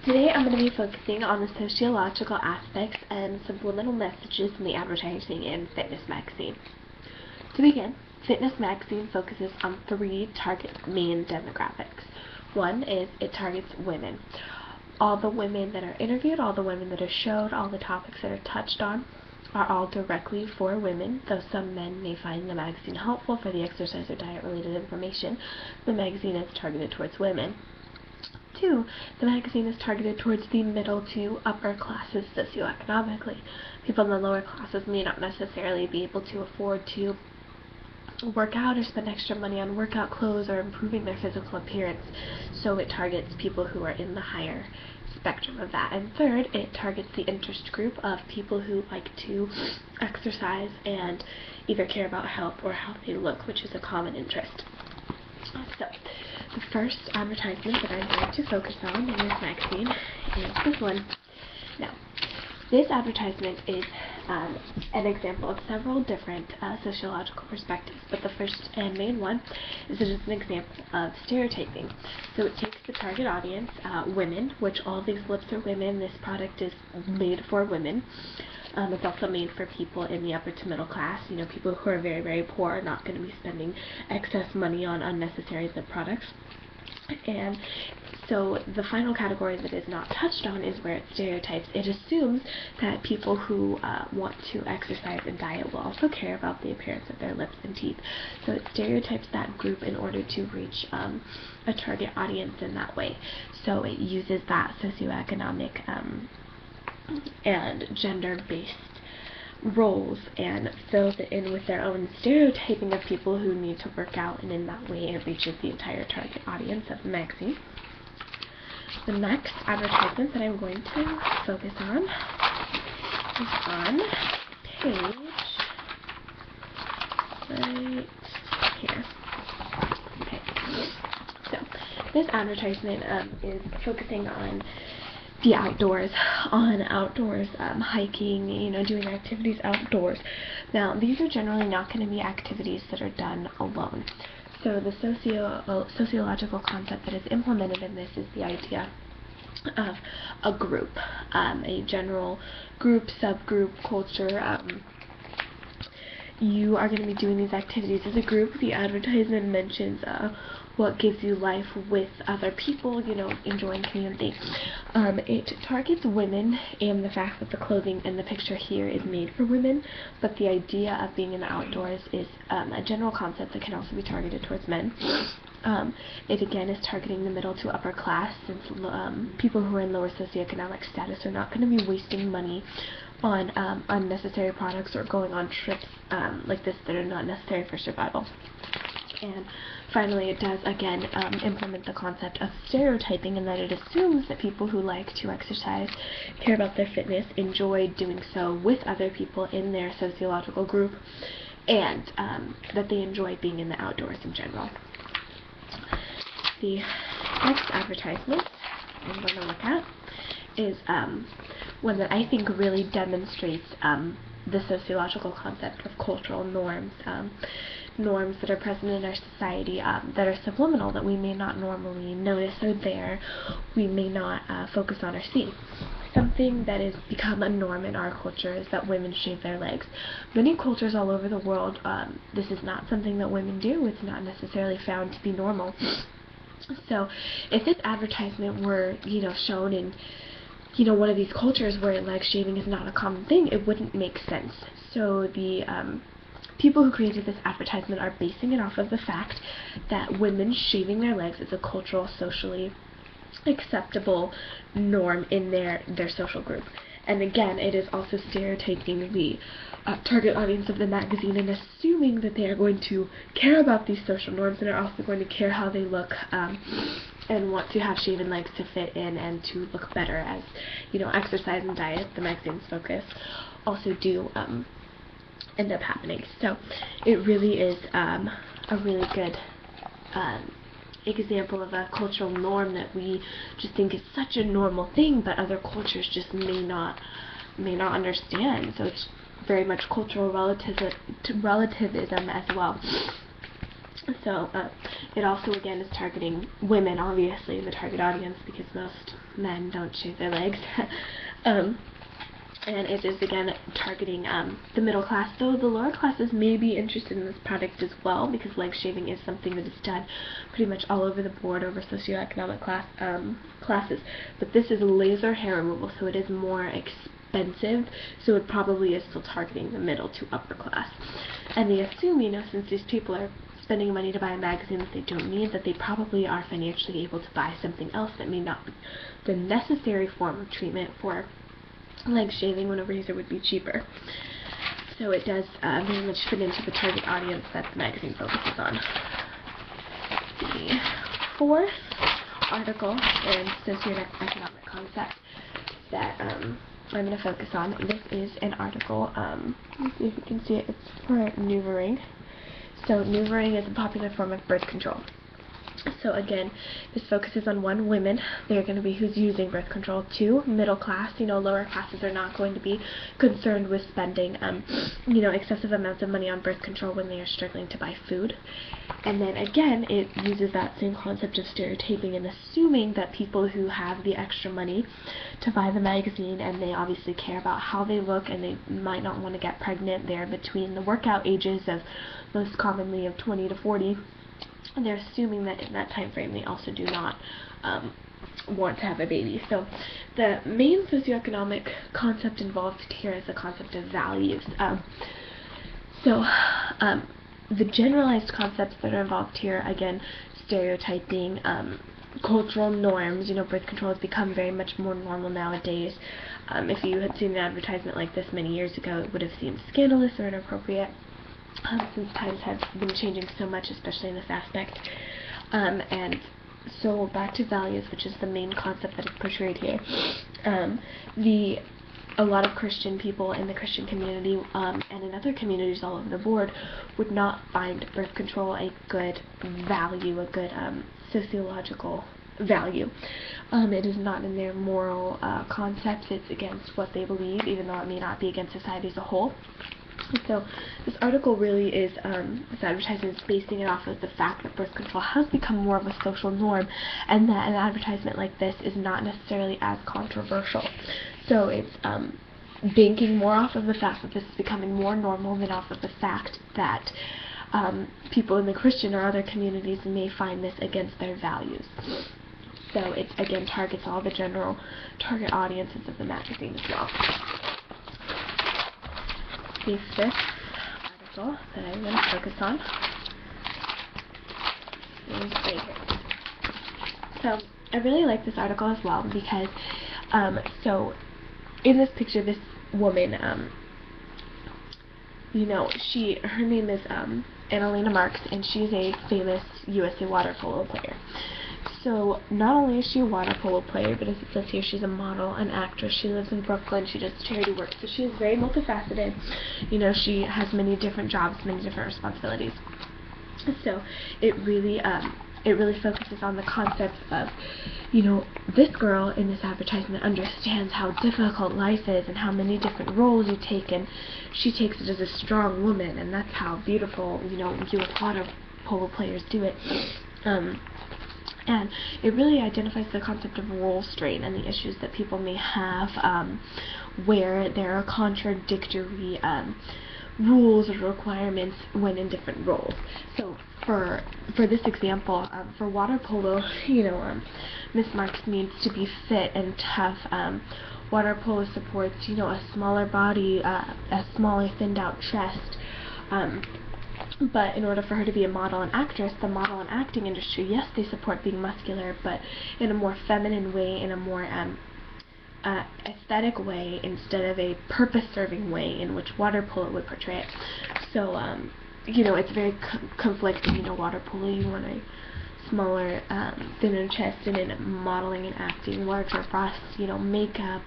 Today I'm going to be focusing on the sociological aspects and subliminal messages in the advertising in Fitness Magazine. To begin, Fitness Magazine focuses on three target main demographics. One is it targets women. All the women that are interviewed, all the women that are showed, all the topics that are touched on are all directly for women, though some men may find the magazine helpful for the exercise or diet related information. The magazine is targeted towards women. Two, the magazine is targeted towards the middle to upper classes socioeconomically. People in the lower classes may not necessarily be able to afford to work out or spend extra money on workout clothes or improving their physical appearance, so it targets people who are in the higher spectrum of that. And third, it targets the interest group of people who like to exercise and either care about health or how they look, which is a common interest. So, the first advertisement that I'm going to focus on in this magazine is this one. Now, this advertisement is an example of several different sociological perspectives, but the first and main one is that it's an example of stereotyping. So it takes the target audience, women, which all these lips are women. This product is made for women. It's also made for people in the upper to middle class. You know, people who are very, very poor are not going to be spending excess money on unnecessary lip products. And so the final category that is not touched on is where it stereotypes. It assumes that people who want to exercise and diet will also care about the appearance of their lips and teeth. So it stereotypes that group in order to reach a target audience in that way. So it uses that socioeconomic and gender-based roles and fills it in with their own stereotyping of people who need to work out, and in that way it reaches the entire target audience of the magazine. The next advertisement that I'm going to focus on is on page right here. Okay. So this advertisement is focusing on the outdoors, hiking, doing activities outdoors. Now, these are generally not going to be activities that are done alone. So the sociological concept that is implemented in this is the idea of a group, a general group, subgroup, culture. You are going to be doing these activities as a group. The advertisement mentions what gives you life with other people, enjoying community. It targets women and the fact that the clothing in the picture here is made for women, but the idea of being in the outdoors is a general concept that can also be targeted towards men. It again is targeting the middle to upper class, since people who are in lower socioeconomic status are not going to be wasting money on unnecessary products or going on trips like this that are not necessary for survival. And finally, it does again implement the concept of stereotyping, in that it assumes that people who like to exercise, care about their fitness, enjoy doing so with other people in their sociological group, and that they enjoy being in the outdoors in general. The next advertisement I'm going to look at is one that I think really demonstrates the sociological concept of cultural norms, norms that are present in our society that are subliminal, that we may not normally notice are there, we may not focus on or see. Something that has become a norm in our culture is that women shave their legs. Many cultures all over the world, this is not something that women do. It's not necessarily found to be normal. So if this advertisement were, shown in one of these cultures where leg shaving is not a common thing, it wouldn't make sense. So the people who created this advertisement are basing it off of the fact that women shaving their legs is a cultural, socially acceptable norm in their social group. And again, it is also stereotyping the target audience of the magazine and assuming that they are going to care about these social norms and are also going to care how they look and want to have shaven legs to fit in and to look better, as exercise and diet, the magazine's focus, also do end up happening. So it really is a really good example of a cultural norm that we just think is such a normal thing, but other cultures just may not understand. So it's very much cultural relativism as well. So it also, again, is targeting women, obviously, in the target audience, because most men don't shave their legs. And it is, again, targeting the middle class, though the lower classes may be interested in this product as well, because leg shaving is something that is done pretty much all over the board over socioeconomic classes. But this is laser hair removal, so it is more expensive, so it probably is still targeting the middle to upper class. And they assume, since these people are spending money to buy a magazine that they don't need, that they probably are financially able to buy something else that may not be the necessary form of treatment for leg shaving, when a razor would be cheaper. So it does very much fit into the target audience that the magazine focuses on. The fourth article in socioeconomic concept that I'm going to focus on, this is an article, let's see if you can see it, it's for NuvaRing. So NuvaRing is a popular form of birth control. So again, this focuses on 1, women. They're going to be who's using birth control. 2, middle class. Lower classes are not going to be concerned with spending, excessive amounts of money on birth control when they are struggling to buy food. And then again, it uses that same concept of stereotyping and assuming that people who have the extra money to buy the magazine, and they obviously care about how they look, and they might not want to get pregnant, they're between the workout ages of most commonly of 20 to 40. And they're assuming that in that time frame they also do not want to have a baby. So the main socioeconomic concept involved here is the concept of values. The generalized concepts that are involved here, again, stereotyping, cultural norms. Birth control has become very much more normal nowadays. If you had seen an advertisement like this many years ago, it would have seemed scandalous or inappropriate. Since times have been changing so much, especially in this aspect. And so back to values, which is the main concept that is portrayed here. A lot of Christian people in the Christian community and in other communities all over the board would not find birth control a good value, a good sociological value. It is not in their moral concepts. It's against what they believe, even though it may not be against society as a whole. So this article really is, this advertisement is basing it off of the fact that birth control has become more of a social norm, and that an advertisement like this is not necessarily as controversial. So it's banking more off of the fact that this is becoming more normal than off of the fact that people in the Christian or other communities may find this against their values. So it again targets all the general target audiences of the magazine as well. The fifth article that I'm going to focus on is right here. So I really like this article as well because, so in this picture, this woman, her name is Annalena Marks, and she's a famous USA water polo player. So not only is she a water polo player, but as it says here, she's a model, an actress. She lives in Brooklyn. She does charity work. So she is very multifaceted. She has many different jobs, many different responsibilities. So it really focuses on the concept of, this girl in this advertisement understands how difficult life is and how many different roles you take, and she takes it as a strong woman, and that's how beautiful, US water polo players do it. And it really identifies the concept of role strain and the issues that people may have where there are contradictory rules or requirements when in different roles. So for this example, for water polo, Miss Marks needs to be fit and tough. Water polo supports, a smaller body, a smaller thinned out chest. But in order for her to be a model and actress, the model and acting industry, yes, they support being muscular, but in a more feminine way, in a more aesthetic way, instead of a purpose-serving way in which water polo would portray it. So, it's very conflicting. Water polo, you want a smaller, thinner chest, and in modeling and acting, larger breasts, makeup,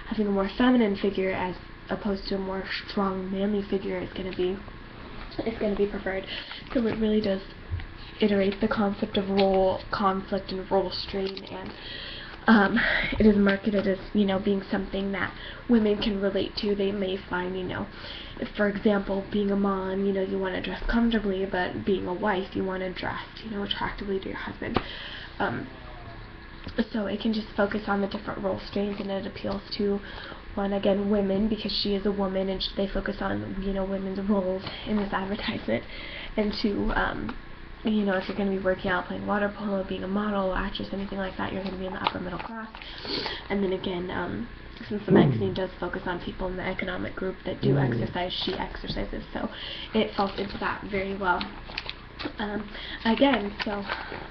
having a more feminine figure as opposed to a more strong, manly figure is going to be preferred. So it really does iterate the concept of role conflict and role strain, It is marketed as, being something that women can relate to. They may find, if, for example, being a mom, you want to dress comfortably, but being a wife, you want to dress, attractively to your husband. So it can just focus on the different role strains, and it appeals to, one, again, women, because she is a woman, and they focus on, women's roles in this advertisement. And two, if you're going to be working out, playing water polo, being a model, actress, anything like that, you're going to be in the upper middle class. And then again, since the magazine does focus on people in the economic group that do exercise, she exercises, so it falls into that very well. Again, so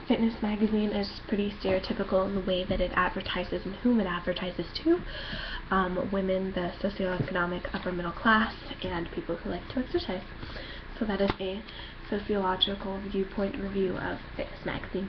Fitness Magazine is pretty stereotypical in the way that it advertises and whom it advertises to. Women, the socioeconomic upper middle class, and people who like to exercise. So that is a sociological viewpoint review of Fitness Magazine.